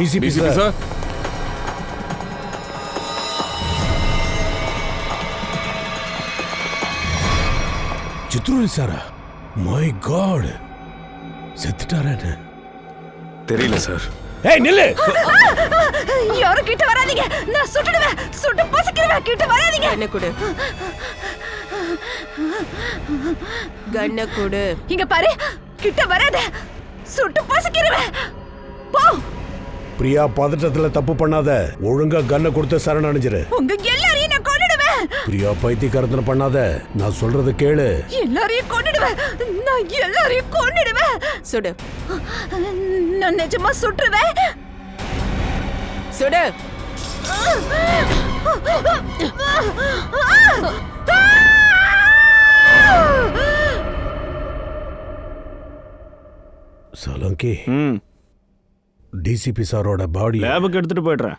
TCP sir. Chitroli சாரா? My god, செத்துட்டாரே. தெரியல சார். ஏய் நில்லு. யாரும் கிட்ட வராதீங்க, நான் சுட்டுடுவேன், சுட்டு பொசுக்கிடுவேன். கிட்ட வராதீங்க. கண்ணை கொடு, கண்ணை கொடு. இங்க பாரு, கிட்ட வராத, சுட்டு பொசுக்கிடுவேன். போ. பிரியா, பதட்டத்துல தப்பு பண்ணாத. ஒழுங்கா கன்னை கொடுத்து சரணடைஞ்சிரு. உங்க எல்லாரையும் நான் கொன்னுடுவேன். பிரியா, பைத்தியக்காரத்தனம் பண்ணாத. நான் சொல்றத கேளு. எல்லாரையும் கொன்னுடுவேன். நான் எல்லாரையும் கொன்னுடுவேன். சுடு. நான் நிஜமா சுட்டுருவேன். சுடு. சலங்கி, டிசிபி சாரோட பாடி லேபுக்கு எடுத்துட்டு போயிடுறேன்.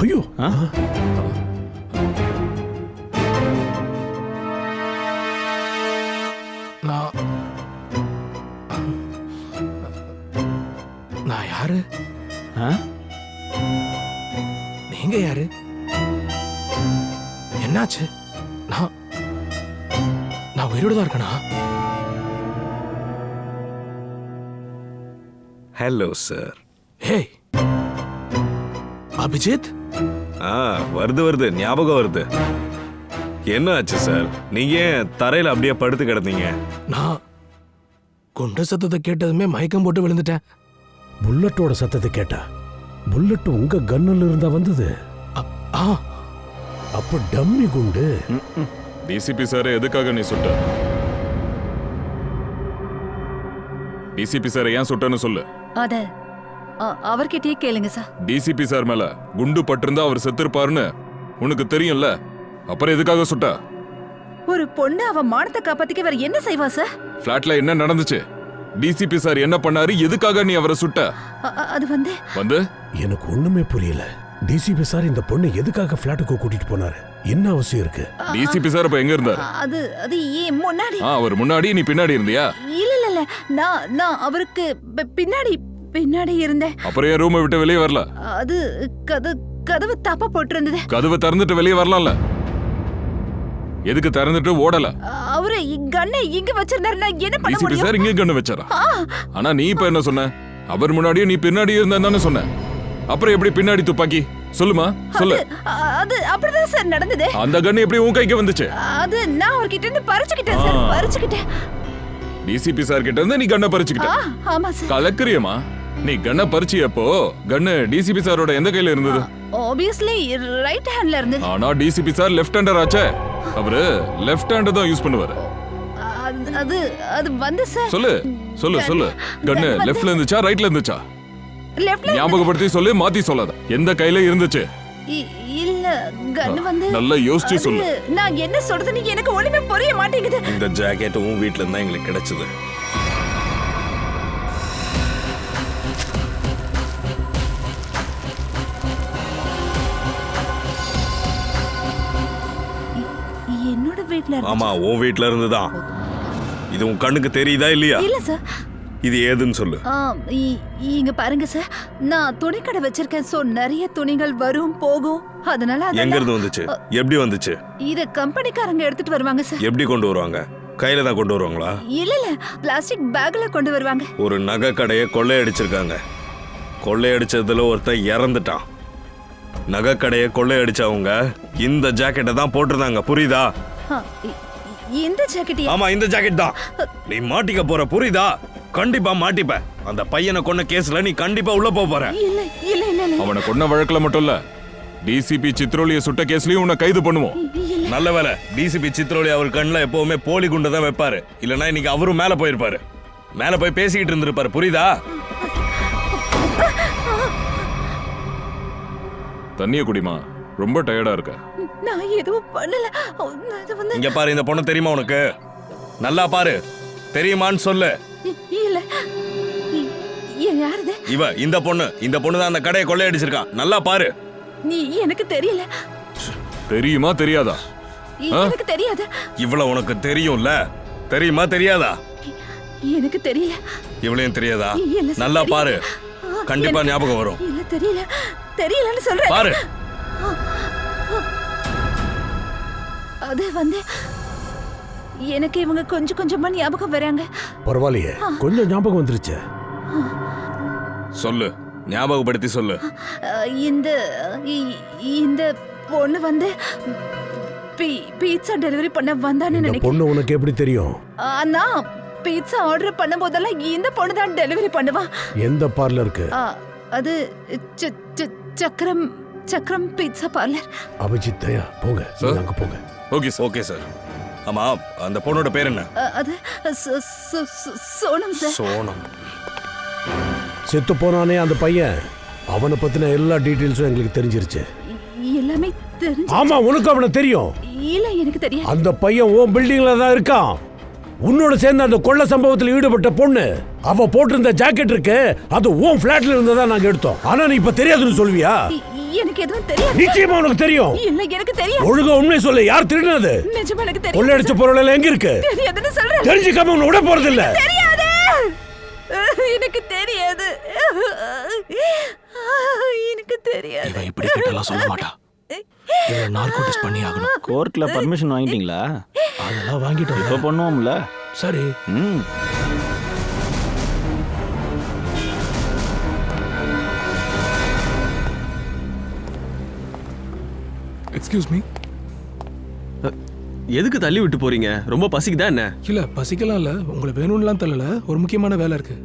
ஐயோ, நான் யாரு? நீங்க யாரு? என்னாச்சு? நான் உயிரோட தான் இருக்கேனா? Hello sir. ஹே அபிஜித். வருது ஞாபகம் வருது. என்ன ஆச்சு சார்? நீங்க ஏன் தரையில அப்படியே படுத்து கிடந்தீங்க? நான் குண்டு சத்தத்தை கேட்டதுமே மயக்கம் போட்டு விழுந்துட்டேன். புல்லட்டோட சத்தத்தை கேட்டா? புல்லட் உங்க கன்னுல இருந்தா வந்தது? அப்ப டம்மி குண்டு. டிசிபி சார் எதுக்காக நீ சுட்ட? டிசிபி சார் ஏன் சுட்டன்னு சொல்லு. அத அவர்கிட்டயே கேளுங்க சார். டிசிபி சார் மேல குண்டு பட்டிருந்தா அவர் செத்துருப்பாருன்னு உனக்கு தெரியும்ல, அப்புறம் எதுக்காக சுட்டா? ஒரு பொண்ணு அவ மானத்தை காப்பாத்திக்க வேற என்ன செய்வா சார்? பிளாட்ல என்ன நடந்துச்சு? டிசிபி சார் என்ன பண்ணாரு? எதுக்காக நீ அவரை சுட்ட? அது வந்து எனக்கு ஒண்ணுமே புரியல. டிசிபி சார் இந்த பொண்ணு எதுக்காக பிளாட்டுக்கு கூட்டிட்டு போனாரு? என்ன அவசியம் இருக்கு? டிசிபி சார் இப்ப எங்க இருந்தாரு? அது முன்னாடி. அவர் முன்னாடி, நீ பின்னாடி இருந்தியா? இல்ல நான் அவருக்கு பின்னாடி இருந்தேன். அப்புறம் ஏன் ரூமை விட்டு வெளியே வரல? அது கதவு தப்பா போட்டு இருந்தது. கதவை திறந்துட்டு வெளியே வரலாம்ல, எதுக்கு திறந்துட்டு ஓடல? அவரு கண்ணை இங்க வச்சிருந்தாரு, நான் என்ன பண்ண டிசிபி முடியும்? சார் இங்க கண்ணு வச்சாரா? ஆனா நீ இப்ப என்ன சொன்ன? அவர் முன்னாடியே நீ பின்னாடி இருந்தான்னு சொன்ன. அப்புறம் எப்படி பின்னாடி துப்பாக்கி? சொல்லுமா, சொல்லு. அது அப்படிதான் சார் நடந்தது. அந்த கண்ணு எப்படி உன் கைக்கு வந்துச்சு? அது நான் அவர்கிட்ட இருந்து பறிச்சுக்கிட்டேன் சார், பறிச்சுக்கிட்டேன். டிசிபி சார் கிட்ட இருந்து நீ கண்ணை பறிச்சுக்கிட்ட? ஆமா சார். கலக்குறியமா? நீ கண்ணை பறிச்சியப்போ கண்ணு டிசிபி சாரோட எந்த கையில இருந்தது? ஆப்வியஸ்லி ரைட் ஹேண்ட்ல இருந்தது. ஆனா டிசிபி சார் லெஃப்ட் ஹேண்டர் ஆச்சே. அவரு லெஃப்ட் ஹேண்ட் தான் யூஸ் பண்ணுவாரு. அது வந்து சார். சொல்லு. கண்ணு லெஃப்ட்ல இருந்துச்சா ரைட்ல இருந்துச்சா? லெஃப்ட்ல. ஞாபகப்படுத்தி சொல்லு, மாத்தி சொல்லாத. எந்த கையில இருந்துச்சு? இல்ல கண்ணு வந்து. நல்லா யோசிச்சு சொல்லு. நான் என்ன சொல்றதுன்னு எனக்கு ஒண்ணுமே புரிய மாட்டேங்குது. இந்த ஜாக்கெட் உன் வீட்ல இருந்தா எங்களுக்கு கிடைச்சது. என்னோட வீட்ல இருந்து. ஆமா, உன் வீட்ல இருந்துதான். இது உன் கண்ணுக்கு தெரியுதா இல்லையா? இல்ல சார். இது ஏதுன்னு சொல்லு. இங்க பாருங்க சார், நான் துணிக்கடை வச்சிருக்கேன். சோ நிறைய துணிகள் வரும் போகும். அதனால எங்க இருந்து வந்துச்சு? எப்படி வந்துச்சு? இத கம்பெனிக்காரங்க எடுத்துட்டு வருவாங்க சார். எப்படி கொண்டு வருவாங்க? கையில தான் கொண்டு வருவாங்களா? இல்ல பிளாஸ்டிக் பேக்ல கொண்டு வருவாங்க. ஒரு நகை கடையை கொள்ளையடிச்சிருக்காங்க. கொள்ளையடிச்சதுல ஒருத்தன் இறந்துட்டான். நகை கடையை கொள்ளையடிச்சவங்க இந்த ஜாக்கெட்டை தான் போட்டிருந்தாங்க, புரியுதா? இந்த ஜாக்கெட்? ஆமா, இந்த ஜாக்கெட் தான். நீ மாட்டிக்க போற, புரியுதா? கண்டிப்பா மாட்டிப்ப. அந்த பையனை கொன்ன கேஸ்ல நீ கண்டிப்பா உள்ள போற. இல்ல. அவனை கொன்ன வழக்குல மட்டும் இல்ல, டிசிபி சித்ரோலிய சுட்ட கேஸ்லயும் உன்னை கைது பண்ணுவோம். நல்ல வேலை, டிசிபி சித்ரோலி அவர் கண்ணுல எப்பவுமே போலி குண்டு தான் வைப்பாரு. இல்லனா இன்னைக்கு அவரும் மேல போயிருப்பாரு. மேல போய் பேசிக்கிட்டு இருந்திருப்பாரு, புரியுதா? தண்ணிய குடிமா, ரொம்ப டயர்டா இருக்க. நான் எதுவும் பண்ணல. இங்க பாரு, இந்த பொண்ணு தெரியுமா உனக்கு? நல்லா பாரு, தெரியுமான்னு சொல்லு. இல்ல. யாருது? இந்த பொண்ணு தான் அந்த கடையை கொள்ளையடிச்சிருக்கான். நல்லா பாரு. நீ எனக்கு தெரியல. தெரியுமா தெரியாதா? எனக்கு தெரியாது. இவ்வளவு உனக்கு தெரியும்ல, தெரியுமா தெரியாதா? எனக்கு தெரியல. இவளையும் தெரியாதா? இல்ல சார், நல்லா தெரியல. பாரு, கண்டிப்பா ஞாபகம் வரும். இல்ல தெரியல, தெரியலன்னு சொல்றேன். பாரு. அது வந்து எனக்கு இவங்க கொஞ்சம் கொஞ்சமா ஞாபகம் வராங்க. பரவாயில்லையே, கொஞ்சம் ஞாபகம் வந்துருச்சு. சொல்லு, ஞாபகப்படுத்தி சொல்லு. இந்த இந்த பொண்ணு வந்து பீட்சா டெலிவரி பண்ண வந்தான்னு இந்த நினைக்கிறேன். பொண்ணு உனக்கு எப்படி தெரியும்? நான் பீட்சா ஆர்டர் பண்ணும் போதெல்லாம் இந்த பொண்ணு தான் டெலிவரி பண்ணுவா. எந்த பார்லருக்கு? அது சக்கரம் சக்கரம் பீட்சா பார்லர். அபிஜித் தயா, போங்க அங்க போங்க. Okay sir. Okay sir. ஆமா, அந்த பொண்ணோட பேர் என்ன? அது சோனம் சார். சோனம். செத்து போனானே அந்த பையன், அவனை பத்தின எல்லா டீடைல்ஸும் எங்களுக்கு தெரிஞ்சிருச்சு. எல்லாமே தெரிஞ்சு. ஆமா, உனக்கு அவனை தெரியும்? இல்ல, எனக்கு தெரியாது. அந்த பையன் உன் பில்டிங்ல தான் இருக்கான். உன்னோட சேர்ந்து அந்த கொள்ள சம்பவத்தில் ஈடுபட்ட பொண்ணு, அவ போட்டிருந்த ஜாக்கெட் இருக்கு, அது உன் பிளாட்ல இருந்ததா நாங்க எடுத்தோம். ஆனா நீ இப்ப தெரியாதுன்னு சொல்வியா? எனக்கு எதுவும் தெரியாது. நிச்சயமா உனக்கு தெரியும். இல்ல, எனக்கு தெரியாது. ஒழுங்கா உண்மையை சொல்லு, யார் திருடினது? நிஜமா எனக்கு தெரியாது. கொள்ளையடிச்ச பொருள் எல்லாம் எங்க இருக்கு? தெரியாதுன்னு சொல்றேன். தெரிஞ்சுக்காம உன்னை விட போறது இல்ல. தெரியாது, எனக்கு தெரியாது, எனக்கு தெரியாது. இவன் இப்படி கேட்டாலாம் சொல்ல மாட்டா. இவன் நார்கோட்டிக்ஸ் பண்ணி ஆகணும். கோர்ட்ல பர்மிஷன் வாங்கிட்டீங்களா? அதெல்லாம் வாங்கிட்டோம். இப்போ பண்ணுவோம்ல. சரி. Excuse me. எதுக்கு தள்ளி விட்டு போறீங்க? ரொம்ப பசிக்குதா என்ன? இல்ல, பசிக்கலாம் இல்ல, உங்களை வேணும்லாம் தள்ளல, ஒரு முக்கியமான வேலை இருக்கு.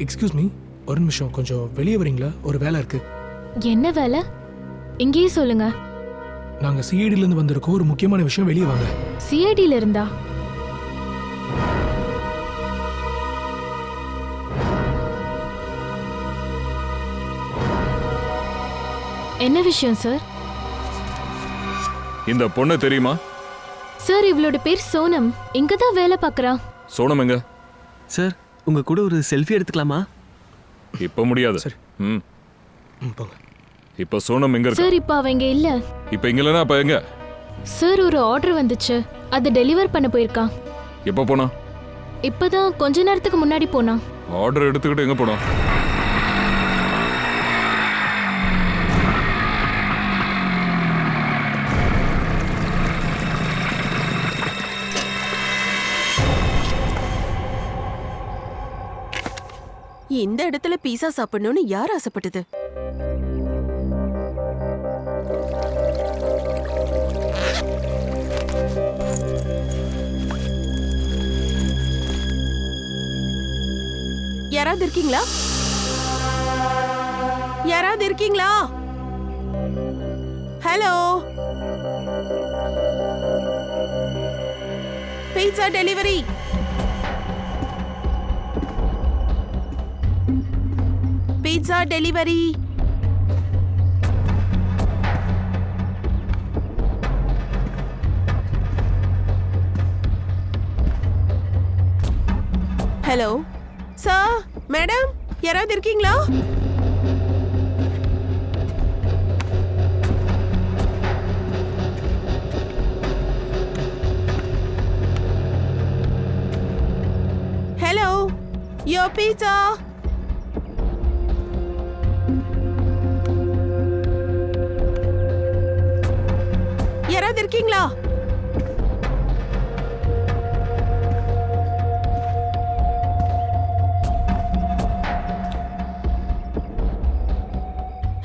எக்ஸ்கியூஸ் மீ, ஒரு நிமிஷம் கொஞ்சம் வெளியே வரீங்களா? ஒரு வேலை இருக்கு. என்ன வேலை? இங்கேயே சொல்லுங்க. நாங்க சிஐடில இருந்து வந்திருக்கோம், ஒரு முக்கியமான விஷயம், வெளியே வாங்க. சிஐடில இருந்தா? என்ன விஷயம் சார்? இந்த பொண்ணு தெரியுமா? சார், இவளோட பேர் சோனம். இங்க தான் வேலை பார்க்கறா. சோனம் எங்க? சார், உங்க கூட ஒரு செல்ஃபி எடுத்துக்கலாமா? இப்ப முடியாது. சரி. போங்க. இப்ப சோனம் எங்க இருக்கா? சார், இப்ப அவங்க இல்ல. இப்ப இங்க இல்லனா அப்ப எங்க? சார், ஒரு ஆர்டர் வந்துச்சு, அதை டெலிவர் பண்ண போயிருக்கா. எப்ப போனா? இப்பதான் கொஞ்ச நேரத்துக்கு முன்னாடி போனா. ஆர்டர் எடுத்துக்கிட்டு எங்க போனா? இந்த இடத்துல பீஸா சாப்பிடணும்னு யார் ஆசைப்பட்டது? யாராவது இருக்கீங்களா? யாராவது இருக்கீங்களா? Hello, pizza delivery. Pizza delivery. Hello sir, madam, யாராவது இருக்கீங்களா? ஹலோ, யோ பீட்சா. யாராவது இருக்கீங்களா?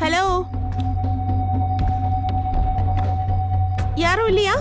ஹலோ, யாரும் இல்லையா?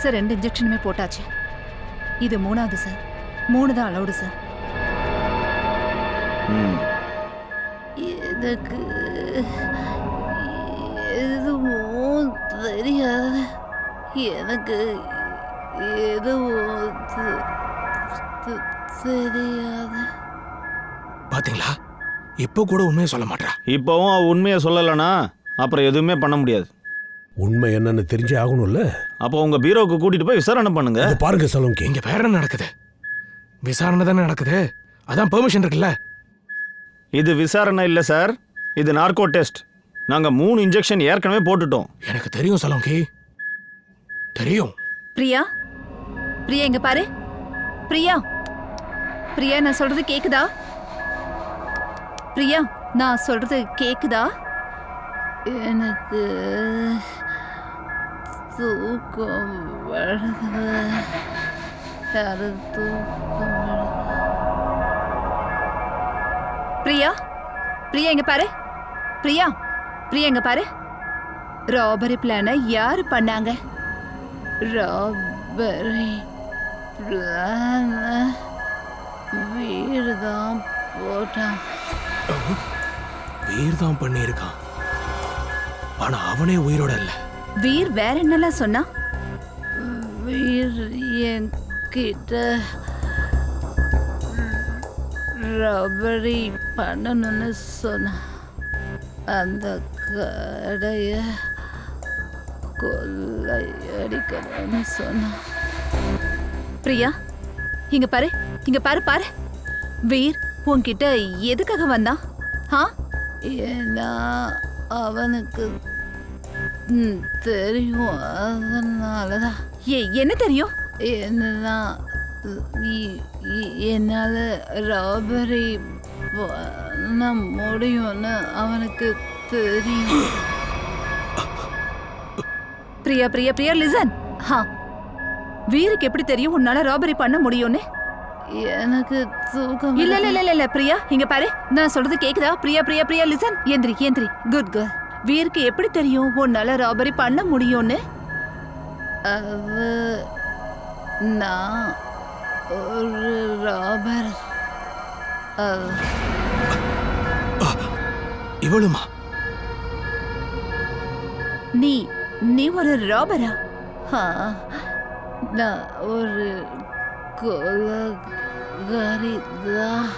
சார், 2 இன்ஜெக்ஷனுமே போட்டாச்சு. இது 3வது சார். 3 தான் அலௌடு சார். எனக்கு எதுவும் தெரியாது. எனக்கு எதுவும் தெரியாது. பாத்தீங்களா, இப்போ கூட உண்மையை சொல்ல மாட்டா. இப்போவும் அவ உண்மையை சொல்லலைன்னா அப்புறம் எதுவுமே பண்ண முடியாது. உண்மை என்னன்னு தெரிஞ்சே ஆகணும்ல. அப்போ உங்க பீரோவுக்கு கூட்டிட்டு போய் விசாரணை பண்ணுங்க. அது பாருங்க சலோங்கி, இங்க வேற என்ன நடக்குது? விசாரணை தானே நடக்குது. அதான் பெர்மிஷன் இருக்குல்ல. இது விசாரணை இல்லை சார், இது நார்கோ டெஸ்ட். நாங்க 3 இன்ஜெக்ஷன் ஏற்கனவே போட்டுட்டோம். எனக்கு தெரியும் சலோங்கி, தெரியும். பிரியா, பிரியா இங்க பாரு. பிரியா, பிரியா நான் சொல்றது கேக்குதா? பிரியா நான் சொல்றது கேக்குதா? எனக்கு தூக்கம் வருது. யாரு தூக்கம் வருது? பிரியா, பிரியா இங்க பாரு. பிரியா, பிரியா இங்க பாரு. ராபரி பிளான யாரு பண்ணாங்க? ராபரி பிளான வீடு தான் போட்டான். வீர் தான் பண்ணியிருக்கான். ஆனா அவனே உயிரோட இல்ல. வீர் வேற என்னலாம் சொன்னா? வீர் என்கிட்ட ரபரி பண்ணணும்னு சொன்னா. அந்த கடைய கொள்ளையடிக்கணும்னு சொன்னா. பிரியா இங்க பாரு, இங்க பாரு பாரு. வீர் உன்கிட்ட எதுக்காக வந்தான்? ஏன்னா அவனுக்கு தெரியும், அதனாலதான். என்ன தெரியும்? என்னன்னா என்னால ராபரி பண்ண முடியும்னு அவனுக்கு தெரியும். பிரியா பிரியா பிரியா லிசன். வீருக்கு எப்படி தெரியும் உன்னால ராபரி பண்ண முடியும்னு? எனக்கு தூக்கம் இல்ல இல்ல இல்ல இல்ல. பிரியா இங்க பாரு, நான் சொல்றது கேக்குதா? பிரியா பிரியா பிரியா லிசன். ஏந்திரி ஏந்திரி. Good girl. வீருக்கு எப்படி தெரியும் உன்னால ராபரி பண்ண முடியும்னு? நான் ஒரு ராபர். இவளுமா? நீ நீ ஒரு ராபரா? நான் ஒரு கொலைகாரி தான்.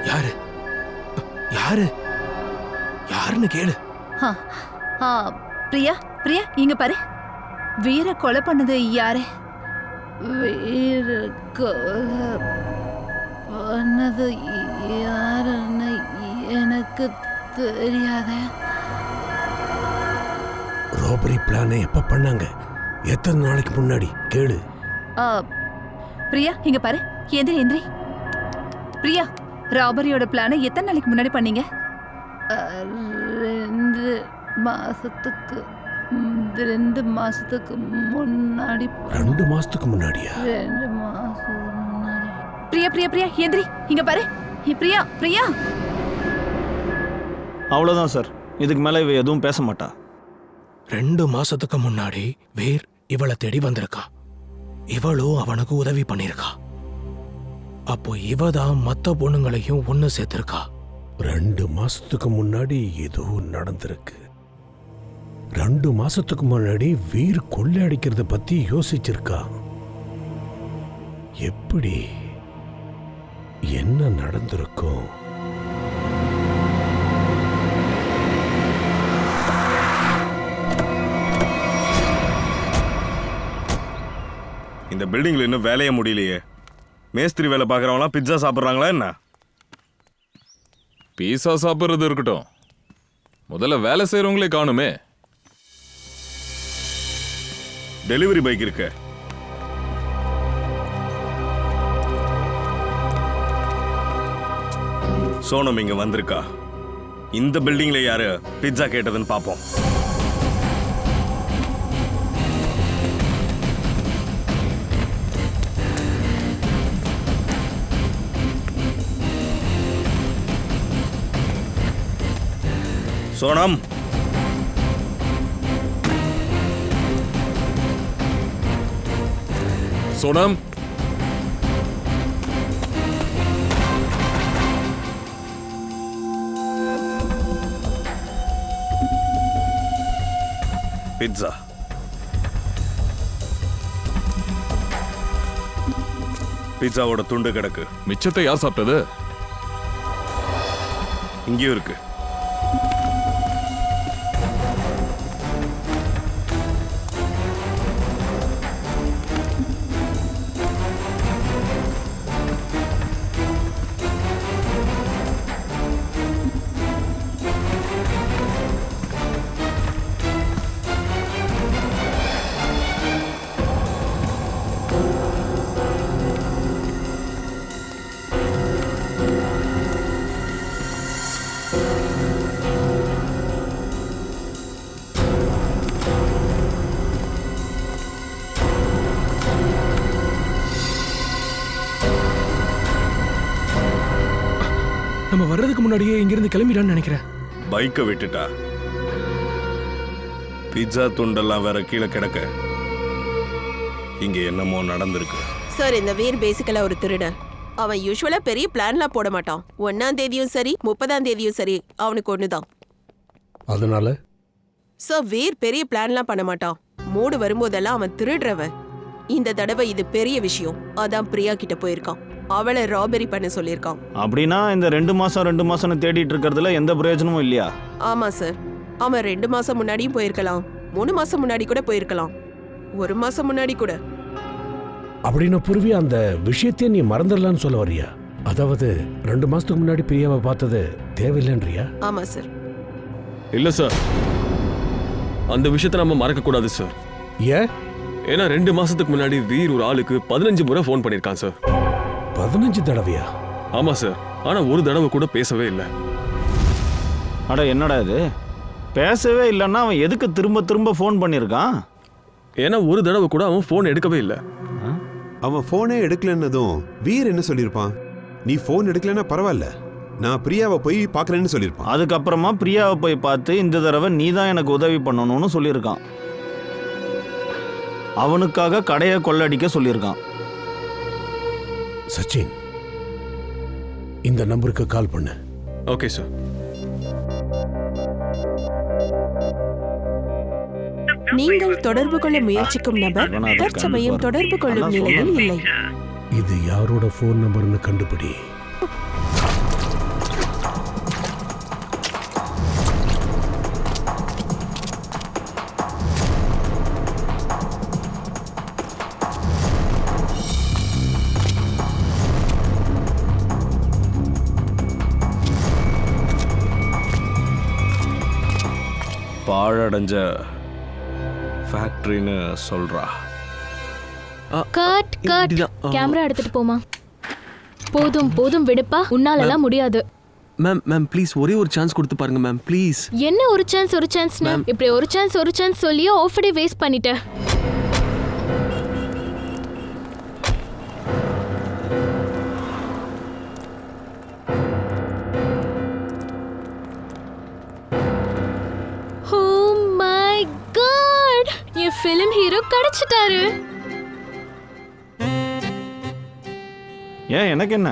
யாரு யாரு யாருன்னு கேளு. பிரியா பிரியா இங்க பாரு. வீர கொலை பண்ணது யாரு? வீர கொலை பண்ணது யாருன்னு எனக்கு தெரியாத. ராபரி பிளானை எப்ப பண்ணாங்க? எத்தனை நாளைக்கு முன்னாடி? கேளு. பிரியா இங்க பாரு. எந்திரி எந்திரி. பிரியா, ராபரியோட பிளானை எத்தனை நாளைக்கு முன்னாடி பண்ணீங்க? 2 மாசத்துக்கு முன்னாடி. 2 மாசத்துக்கு முன்னாடியா? 2 மாசத்துக்கு முன்னாடி. பிரியா பிரியா பிரியா எந்திரி. இங்க பாரு. பிரியா பிரியா. அவ்வளவுதான் சார், இதுக்கு மேல இவ எதுவும் பேச மாட்டா. 2 மாசத்துக்கு முன்னாடி வீர் இவளை தேடி வந்திருக்கா. இவளோ அவனுக்கு உதவி பண்ணிருக்கா. அப்போ இவதான் மத்த பொண்ணுங்களையும் ஒண்ணு சேர்த்திருக்கா. 2 மாசத்துக்கு முன்னாடி ஏதோ நடந்திருக்கு. 2 மாசத்துக்கு முன்னாடி வீர் கொள்ளையடிக்கிறத பத்தி யோசிச்சிருக்கா. எப்படி? என்ன நடந்திருக்கும்? இந்த பில்டிங்ல இன்னும் வேலையே முடியலையே. மேஸ்திரி வேலை பார்க்குறவங்களாம் பிட்சா சாப்பிட்றாங்களா என்ன? பீஸா சாப்பிட்றது இருக்கட்டும், முதல்ல வேலை செய்யறவங்களே காணுமே. டெலிவரி பைக் இருக்கு. சோனம் இங்க வந்திருக்கா. இந்த பில்டிங்ல யாரு பிட்சா கேட்டதுன்னு பாப்போம். சோனம், சோனம், பிட்சா. பிட்சாவோட துண்டு கிடக்கு. மிச்சத்தை யார் சாப்பிட்டது? இங்கேயும் இருக்கு. நம்ம வர்றதுக்கு முன்னாடியே இங்கிருந்து கிளம்பிடான்னு நினைக்கிறேன். பைக்கை விட்டுட்டா. பிட்சா துண்டெல்லாம் வேற கீழே கிடக்க. இங்க என்னமோ நடந்திருக்கு. சார், இந்த வீர் பேசிக்கலா ஒரு திருடன். அவன் யூசுவலா பெரிய பிளான்லாம் போட மாட்டான். 1ஆம் தேதியும் சரி 30ஆம் தேதியும் சரி அவனுக்கு ஒண்ணுதான். அதனால சார், வீர் பெரிய பிளான்லாம் பண்ண மாட்டான். மூடு வரும்போதெல்லாம் அவன் திருடுறவன். இந்த தடவை இது பெரிய விஷயம். அதான் பிரியா கிட்ட போயிருக்கான். அவளை ராபரி பண்ண சொல்லியிருக்கான். அப்படின்னா இந்த 2 மாசம்னு தேடிட்டு இருக்கிறதுல எந்த பிரயோஜனமும் இல்லையா? ஆமா சார், அவன் 2 மாசம் முன்னாடியும் போயிருக்கலாம், 3 மாசம் முன்னாடி கூட போயிருக்கலாம், 1 மாசம் முன்னாடி கூட. அப்படின்னா பூர்வி அந்த விஷயத்தையே நீ மறந்துடலான்னு சொல்ல வரியா? அதாவது 2 மாசத்துக்கு முன்னாடி பிரியாவை பார்த்தது தேவையில்லைன்றியா? ஆமா சார். இல்ல சார், அந்த விஷயத்தை நம்ம மறக்க கூடாது சார். ஏன்? ஏன்னா 2 மாசத்துக்கு முன்னாடி வீர் ஒரு ஆளுக்கு 15 முறை ஃபோன் பண்ணிருக்கான் சார். 15 தடவையா? ஆமா சார், ஆனா ஒரு தடவை கூட பேசவே இல்லை. அட என்னடா இது, பேசவே இல்லைன்னா அவன் எதுக்கு திரும்ப திரும்ப ஃபோன் பண்ணியிருக்கான்? ஏன்னா ஒரு தடவை கூட அவன் ஃபோன் எடுக்கவே இல்லை. அவன் ஃபோனே எடுக்கலன்னதும் வீர் என்ன சொல்லியிருப்பான்? நீ ஃபோன் எடுக்கலன்னா பரவாயில்ல, நான் பிரியாவை போய் பார்க்குறேன்னு சொல்லியிருப்பான். அதுக்கப்புறமா பிரியாவை போய் பார்த்து இந்த தடவை நீ தான் எனக்கு உதவி பண்ணணும்னு சொல்லியிருக்கான். அவனுக்காக கடையை கொள்ளடிக்க சொல்லியிருக்கான். சச்சின், இந்த நம்பருக்கு கால் பண்ணு. Okay sir. நீங்கள் தொடர்பு கொள்ள முயற்சிக்கும் நபர் தற்சமயம் தொடர்பு கொள்ளும் நிலையில் இல்லை. இது யாரோட ஃபோன் நம்பர்னு கண்டுபிடி. பாழடைஞ்ச ஃபேக்டரின்னு சொல்றா. Cut cut. கேமரா எடுத்துட்டு போமா. போதும் போதும் விடுப்பா, உன்னாலலாம் முடியாது. மேம் ப்ளீஸ் ஒரே ஒரு சான்ஸ் கொடுத்து பாருங்க மேம் ப்ளீஸ். என்ன ஒரு சான்ஸ்னு இப்படி ஒரு சான்ஸ் சொல்லியே ஆஃப் டே வேஸ்ட் பண்ணிட்ட. ஃபிலிம் ஹீரோ கிடைச்சிட்டாரு. ஏன், எனக்கு என்ன?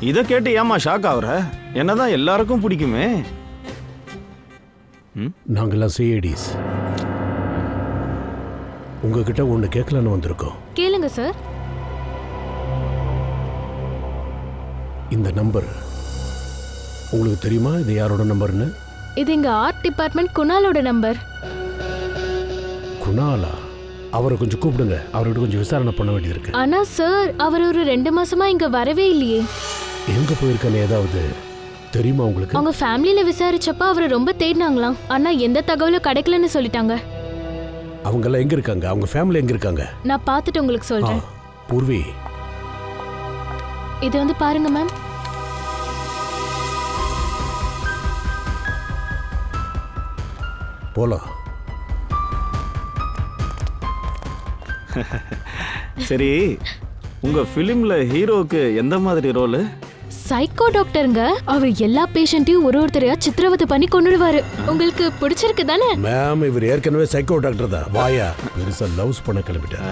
இதை கேட்டு ஏமா ஷாக் ஆகுற? என்னதான் எல்லாருக்கும் பிடிக்குமே. நாங்கெல்லாம் சிஐடிஸ். உங்ககிட்ட ஒன்று கேட்கலான்னு வந்திருக்கோம். கேளுங்க சார். இந்த நம்பர் உங்களுக்கு தெரியுமா? இது யாரோட நம்பர்னு? இது எங்க ஆர்ட் டிபார்ட்மெண்ட் குணாலோட நம்பர். குணாலா? அவரை கொஞ்சம் கூப்பிடுங்க, அவர்கிட்ட கொஞ்சம் விசாரணை பண்ண வேண்டியது இருக்கு. ஆனா சார், அவர் ஒரு 2 மாசமா இங்க வரவே இல்லையே. எங்க போயிருக்கான்னு ஏதாவது தெரியுமா உங்களுக்கு? அவங்க ஃபேமிலியில விசாரிச்சப்ப அவரை ரொம்ப தேடினாங்களாம், ஆனா எந்த தகவலும் கிடைக்கலன்னு சொல்லிட்டாங்க. அவங்க எல்லாம் எங்க இருக்காங்க? அவங்க ஃபேமிலி எங்க இருக்காங்க? நான் பார்த்துட்டு உங்களுக்கு சொல்றேன். பூர்வி, இது வந்து பாருங்க மேம். போலாம். சரி, உங்க ஃபிலிம்ல ஹீரோக்கு எந்த மாதிரி ரோல்? சைக்கோ டாக்டருங்க. அவர் எல்லா பேஷண்ட்டையும் ஒருத்தரையா சித்திரவதை பண்ணி கொண்டுடுவாரு. உங்களுக்கு பிடிச்சிருக்கு தானே? மேம், இவர் ஏற்கனவே சைக்கோ டாக்டர் தான். வாயா, பெருசா லவ்ஸ் பண்ண கிளம்பிட்டேன்.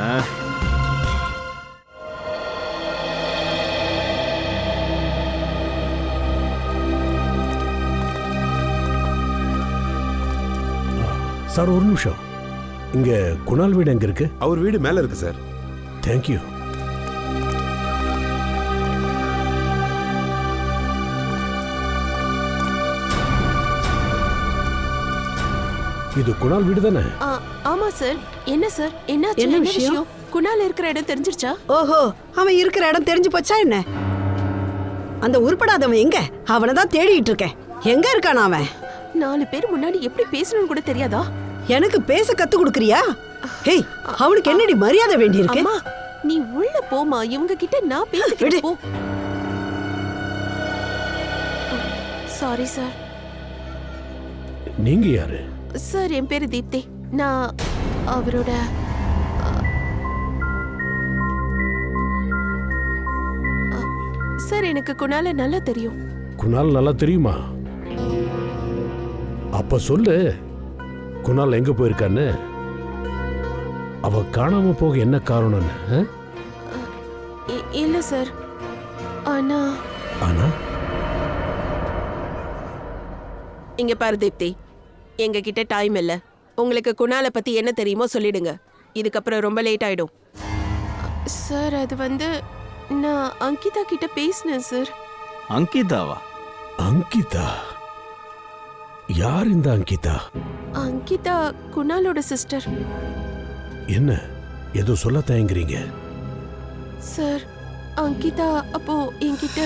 சார் ஒரு நிமிஷம், இங்க குணால் வீடு எங்க இருக்கு? அவர் வீடு மேல இருக்கு சார். தேங்க்யூ. இது குணால் வீடு தானே? ஆமா சார். என்ன சார், என்ன விஷயம்? குணால் இருக்கிற இடம் தெரிஞ்சிருச்சா? ஓஹோ, அவன் இருக்கிற இடம் தெரிஞ்சு போச்சா என்ன? அந்த உருப்படாதவன் எங்க? அவனை தான் தேடிட்டு இருக்கேன். எங்க இருக்கான் அவன்? 4 பேர் முன்னாடி எப்படி பேசணும்னு கூட தெரியாதா? எனக்கு பேச கத்து கொடுக்கறியா? ஹேய், அவனுக்கு என்னடி மரியாதை வேண்டி இருக்கு? அம்மா, நீ உள்ள போமா, இவங்க கிட்ட நான் பேசிக்கிட்டு போ. Sorry sir. நீங்க யாரு? சார், என் பேரு தீப்தி. நான் அவரோட சார், எனக்கு குணால நல்லா தெரியும். குணால் நல்லா தெரியுமா? அப்ப சொல்லு, குணால் எங்க போயிருக்கான்னு, அவ காணாம போக என்ன காரணம்னு. இல்ல சார், ஆனா இங்க பாரு தீப்தி, எங்க கிட்ட டைம் இல்ல. உங்களுக்கு குணால பத்தி என்ன தெரியுமோ சொல்லிடுங்க. இதுக்கப்புறம் ரொம்ப லேட் ஆயிடும். சார், அது வந்து நான் அங்கிதா கிட்ட பேசினேன் சார். அங்கிதாவா? அங்கிதா? யார் இந்த அங்கிதா? அங்கிதா குணாலோட சிஸ்டர். என்ன ஏதோ சொல்ல தயங்குறீங்க? சார், அங்கிதா அப்போ என்கிட்ட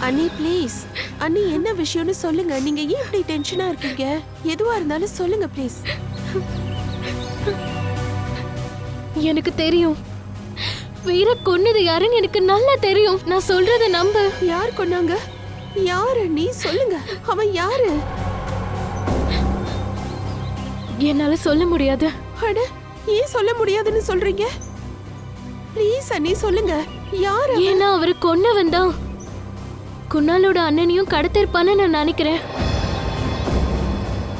அண்ணி ப்ளீஸ், அண்ணி என்ன விஷயம்னு சொல்லுங்க. நீங்க ஏன் இப்படி டென்ஷனா இருக்கீங்க? எதுவா இருந்தாலும் சொல்லுங்க ப்ளீஸ். எனக்கு தெரியும், வீர கொன்னது யாருன்னு எனக்கு நல்லா தெரியும். நான் சொல்றத நம்பு. யார் கொன்னாங்க? யாரு? நீ சொல்லுங்க. அவன் யாரு? என்னால சொல்ல முடியாது. அட, ஏன் சொல்ல முடியாதுன்னு சொல்றீங்க? ப்ளீஸ் அண்ணி சொல்லுங்க, யாரு? ஏன்னா அவரு கொன்னவன் தான். குணாலோட அண்ணனையும் கடத்திருப்பான்னு நான் நினைக்கிறேன்.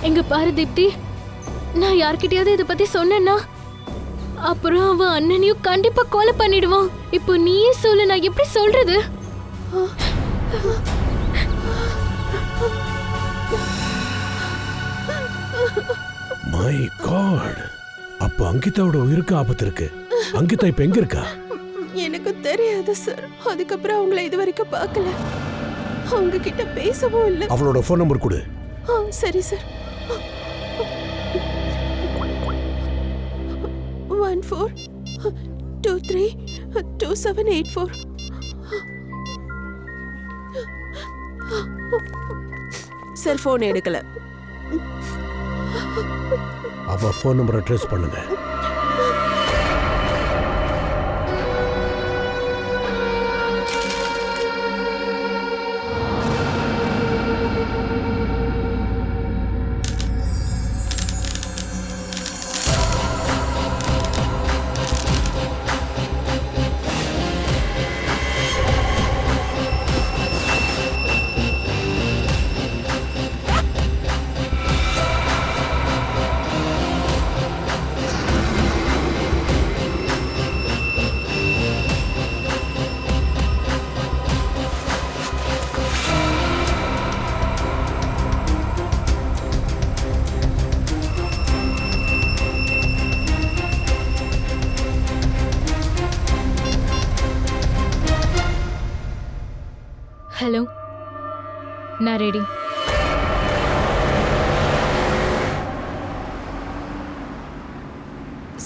எங்க பாரு தீப்தி, நான் யார்கிட்டயாவது இதை பத்தி சொன்னேன்னா அப்புறம் அவன் அண்ணனையும் கண்டிப்பா கொலை பண்ணிடுவான். இப்போ நீயே சொல்லு, நான் எப்படி சொல்றது? மை காட், அப்ப அங்கிதாவோட உயிருக்கு ஆபத்து இருக்கு. அங்கிதா இப்ப எங்க இருக்கா? எனக்கு தெரியாது சார். அதுக்கப்புறம் அவங்கள இது வரைக்கும் பார்க்கல. அவங்க கிட்ட பேசவும் இல்லை. அவளோட ஃபோன் நம்பர் கொடு. சரி சார். 14232784. சார், போன் எடுக்கல. அவ ஃபோன் நம்பரை ட்ரேஸ் பண்ணுங்க. ஹலோ, நான் ரெடி.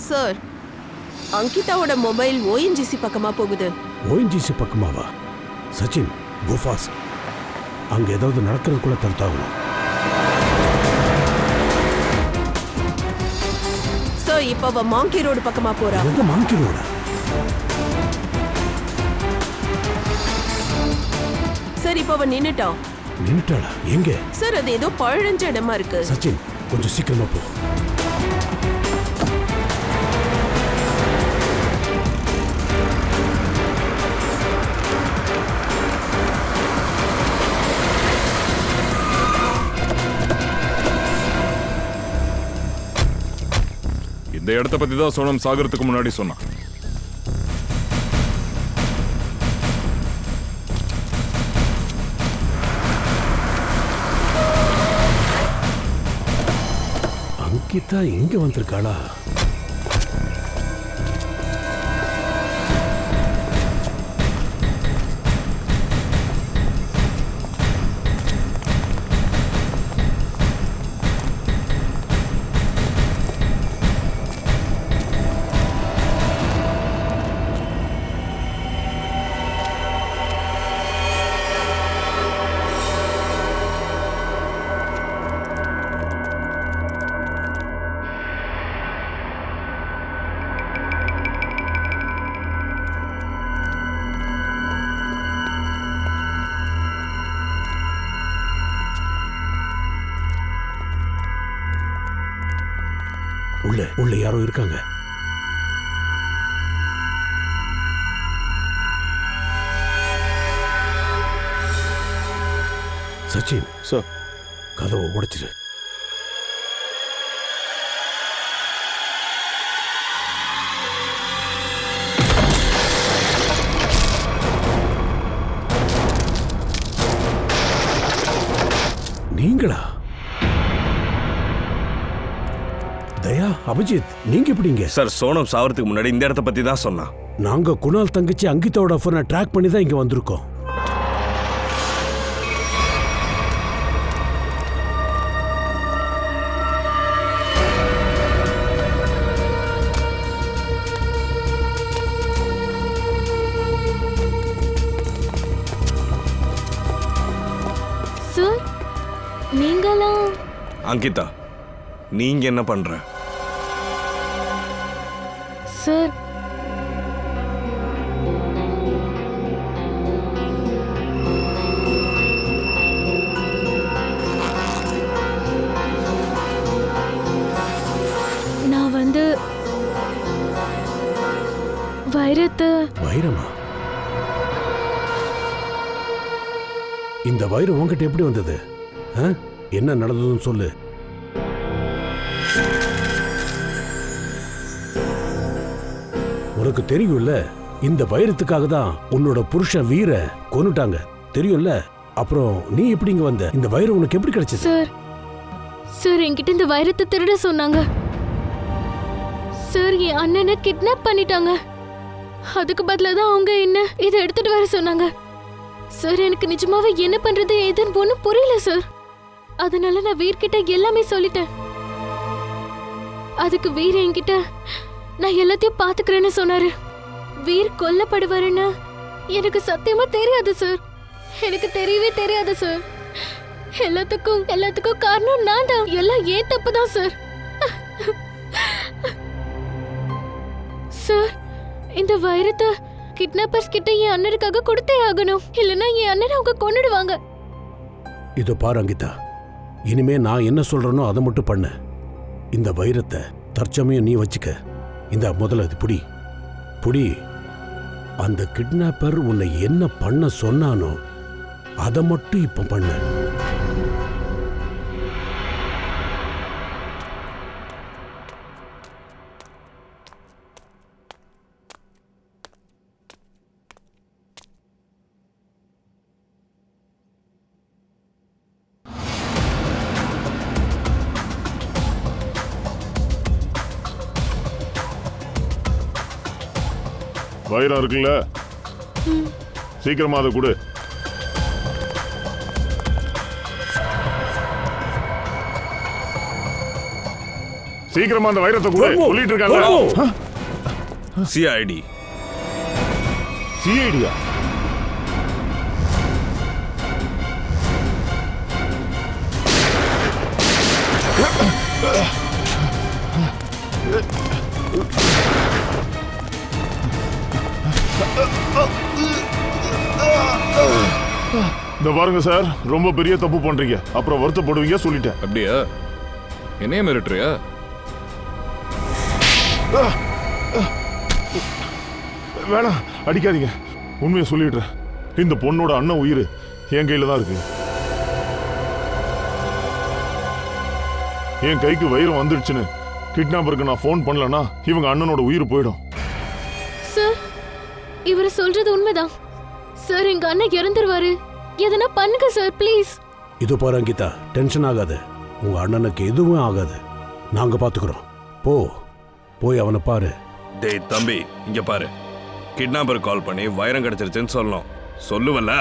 சார், அங்கிதாவோட மொபைல் ONGC பக்கமா போகுது. ONGC பக்கமாவா? Sachin, go fast. அங்க ஏதாவது நடக்கிறதுக்குள்ள தடுத்தாகணும். சார், இப்ப அவ மாங்கி ரோடு பக்கமா போறா. எங்க மாங்கி ரோடா? சார், இப்ப அவ நின்னுட்டான். நின்னுட்டாளா? எங்க? சார், அது ஏதோ பழஞ்ச இடமா இருக்கு. சச்சின், கொஞ்சம் சீக்கிரமா போ. இந்த இடத்த பத்தி தான் சோனம் சாகரத்துக்கு முன்னாடி சொன்னான். அங்கிதா இங்க வந்திருக்காளா? உள்ள யாரோ இருக்காங்க. சச்சின் சார், கதவை உடைச்சிரு. நீங்களா? தயா, அபிஜித், நீங்க எப்படிங்க? சார், சோனம் சாவறதுக்கு முன்னாடி இந்த இடத்த பத்தி தான் சொன்னான். நாங்க குணால் தங்கச்சி அங்கிதாவோட போனை ட்ராக் பண்ணி தான் இங்க வந்திருக்கோம். சார், நீங்களாம்? அங்கிதா, நீங்க என்ன பண்ற? சார், நான் வந்து வைரமா? இந்த வைரம் உன்கிட்ட எப்படி வந்தது? என்ன நடந்ததுன்னு சொல்லு. உனக்கு தெரியும்ல, இந்த வைரத்துக்காக தான் உன்னோட புருஷன் வீர கொன்னுட்டாங்க, தெரியும்ல? அப்புறம் நீ எப்படி இங்க வந்த? இந்த வைரம் உனக்கு எப்படி கிடைச்சது? சார், என்கிட்ட இந்த வைரத்தை திருட சொன்னாங்க. சார், என் அண்ணனை கிட்னாப் பண்ணிட்டாங்க. அதுக்கு பதிலா தான் அவங்க என்ன இதை எடுத்துட்டு வர சொன்னாங்க. சார், எனக்கு நிஜமாவே என்ன பண்றது ஏதுன்னு ஒன்றும் புரியல சார். அதனால நான் வீர்கிட்ட எல்லாமே சொல்லிட்டேன். அதுக்கு வீர் என்கிட்ட நான் எல்லாத்தையும் பாத்துக்கிறேன்னு சொன்னாரு. வீர் கொல்லப்படுவாருன்னு எனக்கு சத்தியமா தெரியாது சார். எனக்கு தெரியவே தெரியாது சார். எல்லாத்துக்கும் காரணம் நான் தான். எல்லாம் ஏன் தப்பு தான் சார். சார், இந்த வைரத்தை கிட்னாப்பர்ஸ் கிட்ட என் அண்ணனுக்காக கொடுத்தே ஆகணும். இல்லைன்னா என் அண்ணனை அவங்க கொன்னுடுவாங்க. இதோ பாரு அங்கிதா, இனிமே நான் என்ன சொல்றேனோ அதை மட்டும் பண்ணு. இந்த வைரத்தை தற்சமயம் நீ வச்சுக்க. இந்த முதல்ல இது புடி. அந்த கிட்னாப்பர் உன்னை என்ன பண்ண சொன்னானோ அதை மட்டும் இப்ப பண்ணு. வைரம் இருக்குல்ல, சீக்கிரமா அதை கொடு. சீக்கிரமா அந்த வைரத்தை கொடு. சொல்லிட்டு இருக்காங்க. சிஐடி. சிஐடியா? இந்த பாருங்க சார், ரொம்ப பெரிய தப்பு பண்றீங்க, அப்புறம் வருத்தப்படுவீங்க, சொல்லிட்டேன். அப்படியா? என்னைய மிரட்டுறியா? வேணாம், அடிக்காதீங்க. உண்மையை சொல்லிடுறேன். இந்த பொண்ணோட அண்ணன் உயிர் என் கையில தான் இருக்கு. என் கைக்கு வைரம் வந்துடுச்சுன்னு கிட்னாப்பருக்கு நான் ஃபோன் பண்ணலன்னா இவங்க அண்ணனோட உயிர் போயிடும். சார், இவர் சொல்றது உண்மைதான் சார். எங்க அண்ணன் இறந்துருவாரு. எதனா பண்ணுங்க சார், ப்ளீஸ். இது பாரு அங்கிதா, டென்ஷன் ஆகாது. உங்க அண்ணனுக்கு எதுவும் ஆகாது. நாங்க பாத்துக்கிறோம். போய் அவனை பாரு. டேய் தம்பி, இங்க பாரு. கிட்னாப்பர் கால் பண்ணி வைரம் கிடைச்சிருச்சுன்னு சொல்லணும். சொல்லுவல்ல?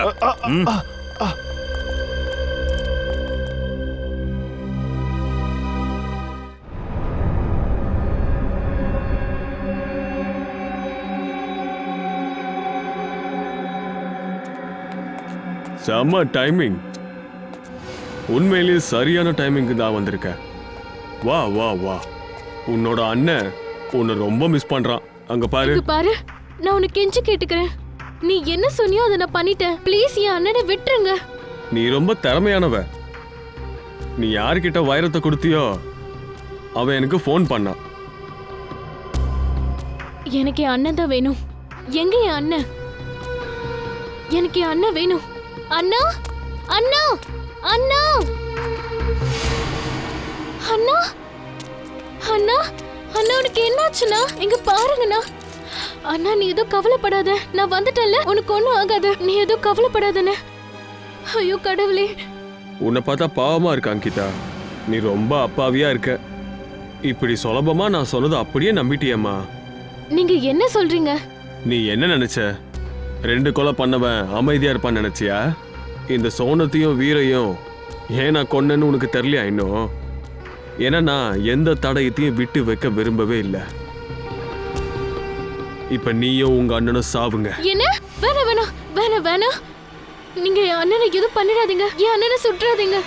செம்ம டைமிங். உண்மையிலேயே சரியான டைமிங்க்கு தான் வந்திருக்க. வா வா வா. உன்னோட அண்ணன் உன்னை ரொம்ப மிஸ் பண்றான். அங்க பாரு. இங்க பாரு, நான் உனக்கு கெஞ்சி கேட்டுக்கிறேன். நீ என்ன சொன்னியோ அதை நான் பண்ணிட்டேன். ப்ளீஸ் என் அண்ணனை விட்டுருங்க. நீ ரொம்ப திறமையானவ. நீ யார்கிட்ட வைரத்தை கொடுத்தியோ அவன் எனக்கு ஃபோன் பண்ணான். எனக்கு என் அண்ணன் தான் வேணும். எங்க என் அண்ணன்? எனக்கு என் அண்ணன் வேணும். அண்ணா, அண்ணா, அண்ணா, அண்ணா, அண்ணா, அண்ணா, உனக்கு என்னாச்சுண்ணா? இங்க பாருங்கண்ணா. அண்ணா, நீ ஏதோ கவலைப்படாத. நான் வந்துட்டேன்ல, உனக்கு ஒன்றும் ஆகாது. நீ ஏதோ கவலைப்படாதண்ணே. ஐயோ கடவுளே. உன்னை பார்த்தா பாவமா இருக்க அங்கிதா. நீ ரொம்ப அப்பாவியா இருக்க. இப்படி சுலபமா நான் சொன்னது அப்படியே நம்பிட்டியம்மா. நீங்க என்ன சொல்றீங்க? நீ என்ன நினைச்ச? 2 கொலை பண்ணவன் அமைதியா இருப்பான்னு நினைச்சியா? இந்த சோனத்தையும் வீரையும் ஏன் நான் கொன்னேன்னு உனக்கு தெரியலையா இன்னும்? ஏன்னா நான் எந்த தடயத்தையும் விட்டு வைக்க விரும்பவே இல்லை. இப்ப நீயும் உங்க அண்ணனும் சாவுங்க. என்ன? வேணாம் வேணாம் வேணாம் வேணாம். நீங்க என் அண்ணனை எதுவும் பண்ணிடாதீங்க. என் அண்ணனை சுற்றாதீங்க.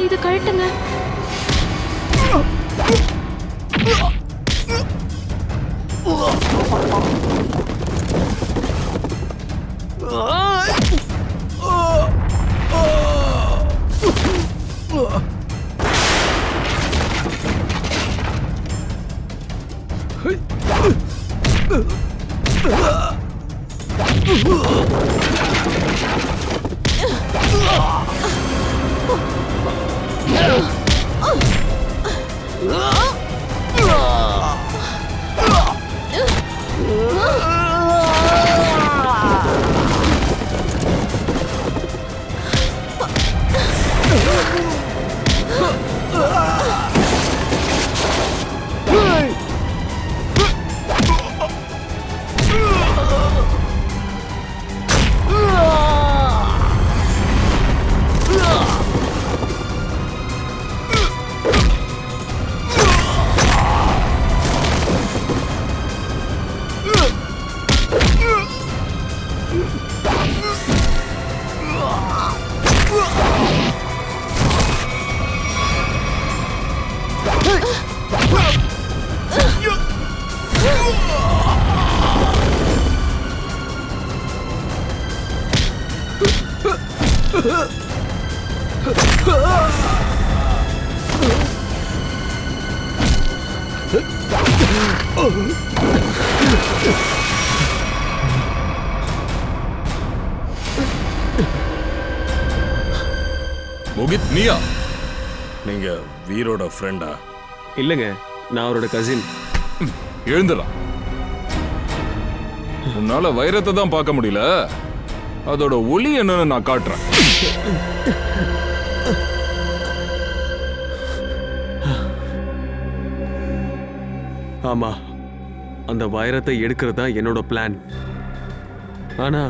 இது கழட்டுங்க. மோகித், நீயா? நீங்க வீரோட ஃப்ரெண்டா? இல்லைங்க, நான் அவரோட கசின். எழுந்துடலாம். உன்னால வைரத்தை தான் பார்க்க முடியல, அதோட ஒளி என்னன்னு நான் காட்டுறேன். ஆமா, அந்த வைரத்தை எடுக்கிறது தான் என்னோட பிளான். ஆனா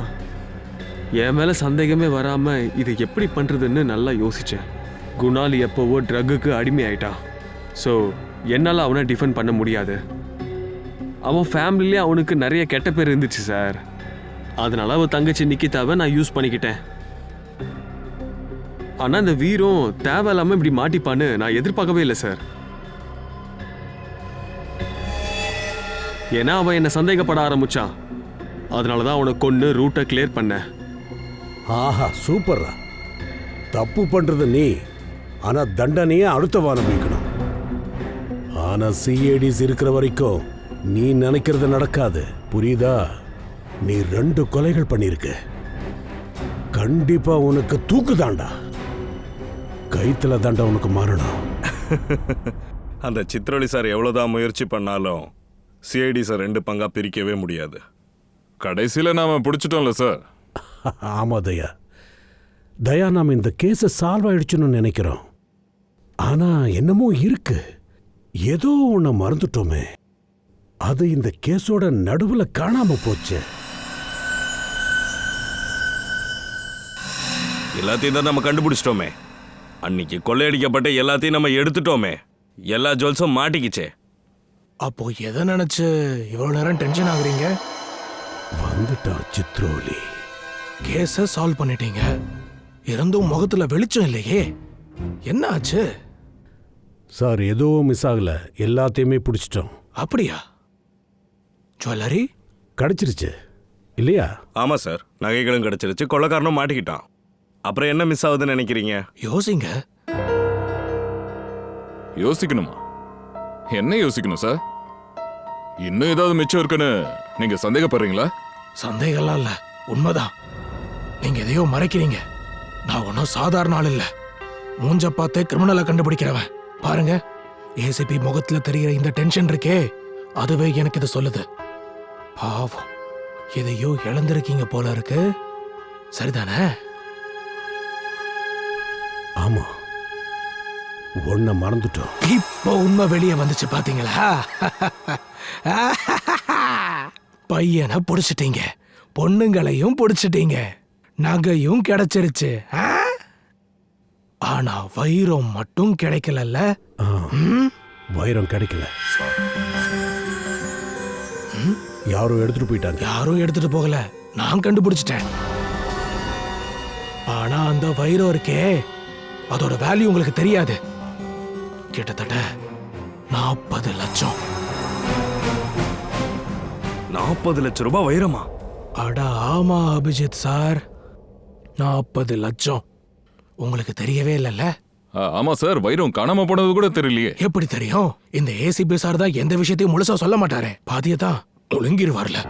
என் மேல சந்தேகமே வராம இது எப்படி பண்றதுன்னு நல்லா யோசிச்சேன். குணால் எப்போவோ ட்ரக்குக்கு அடிமை ஆயிட்டான். ஸோ என்னால் அவனை டிஃபெண்ட் பண்ண முடியாது. அவன் ஃபேமிலிலே அவனுக்கு நிறைய கெட்ட பேர் இருந்துச்சு சார். அதனால அவன் தங்கச்சி நிக்கிதாவை நான் யூஸ் பண்ணிக்கிட்டேன். ஆனால் அந்த வீரம் தேவையில்லாமல் இப்படி மாட்டிப்பான்னு நான் எதிர்பார்க்கவே இல்லை சார். ஏன்னா அவன் என்னை சந்தேகப்பட ஆரம்பிச்சான். அதனால தான் அவனை கொன்று ரூட்டை கிளியர் பண்ணேன். ஆஹா, சூப்பர்ரா. தப்பு பண்றது நீ, ஆனா தண்டனையே அடுத்தவன் அனுபவிக்கணும். ஆனா சிஏடிஸ் இருக்கிற வரைக்கும் நீ நினைக்கிறது நடக்காது, புரியுதா? நீ 2 கொலைகள் பண்ணிருக்க. கண்டிப்பா உனக்கு தூக்குதாண்டா. கைத்துல தாண்டா உனக்கு மாறணும். அந்த சித்ரோலி சார் எவ்வளோதான் முயற்சி பண்ணாலும் சிஐடி சார் 2 பங்கா பிரிக்கவே முடியாது. கடைசியில நாம பிடிச்சிட்டோம்ல சார். ஆமா தயா, தயா நாம இந்த கேஸை சால்வ் ஆயிடுச்சுன்னு நினைக்கிறோம். ஆனா என்னமோ இருக்கு, ஏதோ ஒண்ணு மறந்துட்டோமே. அது இந்த கேஸோட நடுவுல காணாம போச்சு. எல்லாத்தையும் தான் நம்ம கண்டுபிடிச்சிட்டோமே. அன்னைக்கு கொள்ளையடிக்கப்பட்ட எல்லாத்தையும் நம்ம எடுத்துட்டோமே. எல்லா ஜுவல்ஸும் மாட்டிக்கிச்சே. அப்போ எதை நினைச்சு இவ்வளவு நேரம் டென்ஷன் ஆகுறீங்க? வந்துட்டான் சித்ரோலி. கேஸ சால்வ் பண்ணிட்டீங்க, இருந்தும் முகத்துல வெளிச்சம் இல்லையே, என்ன ஆச்சு? சார் எதுவும் மிஸ் ஆகல, எல்லாத்தையுமே பிடிச்சிட்டோம். அப்படியா? ஜுவல்லரி கிடைச்சிருச்சு இல்லையா? ஆமா சார், நகைகளும் கிடைச்சிருச்சு, கொள்ளைக்காரனும் மாட்டிக்கிட்டான். அப்புறம் என்ன மிஸ் ஆகுதுன்னு நினைக்கிறீங்க? யோசிங்க. யோசிக்கணுமா? என்ன யோசிக்கணும் சார்? இன்னும் ஏதாவது மிச்சம் இருக்குன்னு நீங்க சந்தேகப்படுறீங்களா? சந்தேகம்லாம் இல்ல, உண்மைதான். நீங்க எதையோ மறைக்கிறீங்க. நான் ஒன்னும் சாதாரண ஆள் இல்ல. மூஞ்ச பார்த்தே கிரிமினலை கண்டுபிடிக்கிறவன். பாருங்க, ஏசிபி முகத்துல தெரிகிற இந்த டென்ஷன் இருக்கே, அதுவே எனக்கு இது சொல்லுது. பாவம், எதையோ இழந்திருக்கீங்க போல இருக்கு. சரிதானே? ஆமா, ஒன்ன மறந்துட்டோம். இப்போ உண்மை வெளியே வந்துச்சு பாத்தீங்களா? பையனை புடிச்சிட்டீங்க, பொண்ணுங்களையும் புடிச்சிட்டீங்க, நகையும் கிடைச்சிருச்சு. ஆனா வைரம் மட்டும் கிடைக்கல. வைரம் கிடைக்கல, யாரும் எடுத்துட்டு போயிட்டாங்க. யாரும் எடுத்துட்டு போகல, நான் கண்டுபிடிச்சிட்டேன். ஆனா அந்த வைரம் இருக்கே, அதோட வேல்யூ உங்களுக்கு தெரியாது. கிட்டத்தட்ட 40 லட்சம். 40 லட்சம் ரூபாய் வைரமா? அட ஆமா அபிஜித் சார், 40 லட்சம். உங்களுக்கு தெரியவே இல்லைல்ல? ஆமா சார், வைரம் காணாம போனது கூட தெரியலையே. எப்படி தெரியும்? இந்த ஏசிபி சார் தான் எந்த விஷயத்தையும் முழுசா சொல்ல மாட்டாரே, பாதியதான் ஒழுங்கிருவார்ல.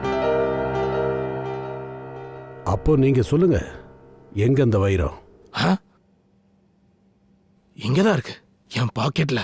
அப்போ நீங்க சொல்லுங்க, எங்க அந்த வைரம்? இங்கதான் இருக்கு, என் பாக்கெட்ல.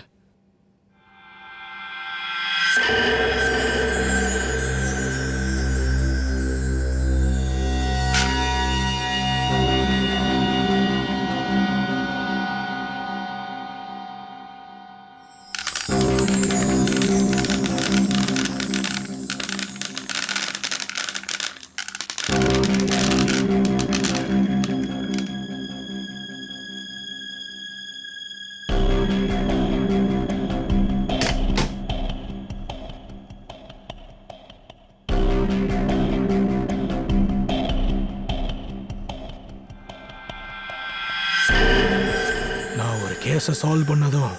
கேஸை சால்வ் பண்ணதும்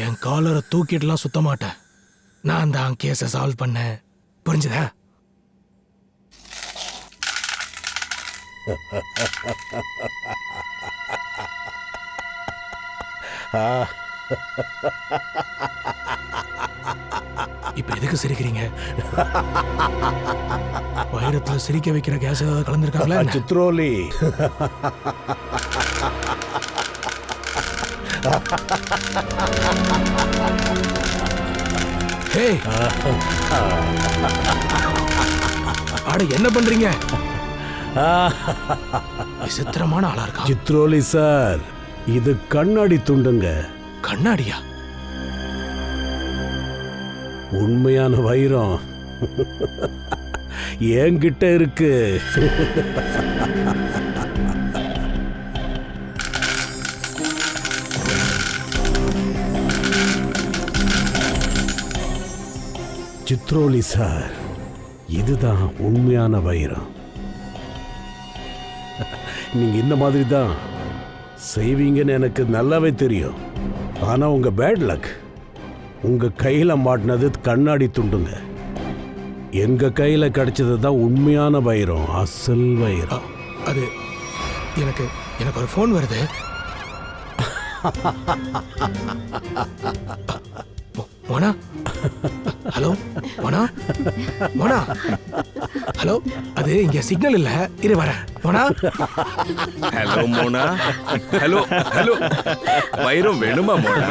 என் காலரை தூக்கிட்டுலாம் சுத்த மாட்டேன். நான் தான் கேஸை சால்வ் பண்ணேன், புரிஞ்சுதா? இப்ப எதுக்கு சிரிக்கிறீங்க? வைரத்துல சிரிக்க வைக்கிற கேஸ் ஏதாவது கலந்துருக்காங்களா? சித்ரோலி, அட என்ன பண்றீங்க? விசித்திரமான ஆளா இருக்கா. சித்ரோலி சார், இது கண்ணாடி துண்டுங்க. கண்ணாடியா? உண்மையான வைரம் என்கிட்ட இருக்கு. சித்ரோலி சார், இதுதான் உண்மையான வைரம். நீங்க இந்த மாதிரி தான் செய்வீங்கன்னு எனக்கு நல்லாவே தெரியும். ஆனா உங்க பேட் லக், உங்க கையில மாட்டினது கண்ணாடி துண்டுங்க. எங்க கையில கிடைச்சது தான் உண்மையான வைரம், அசல் வைரம். அது எனக்கு ஒரு ஃபோன் வருது. மோனா, ஹலோ மோனா, மோனா. ஹலோ, அது இங்க சிக்னல் இல்ல, இரு வரேன். Mona, hello Mona. Hello hello, வைரம் வேணுமா மோனா?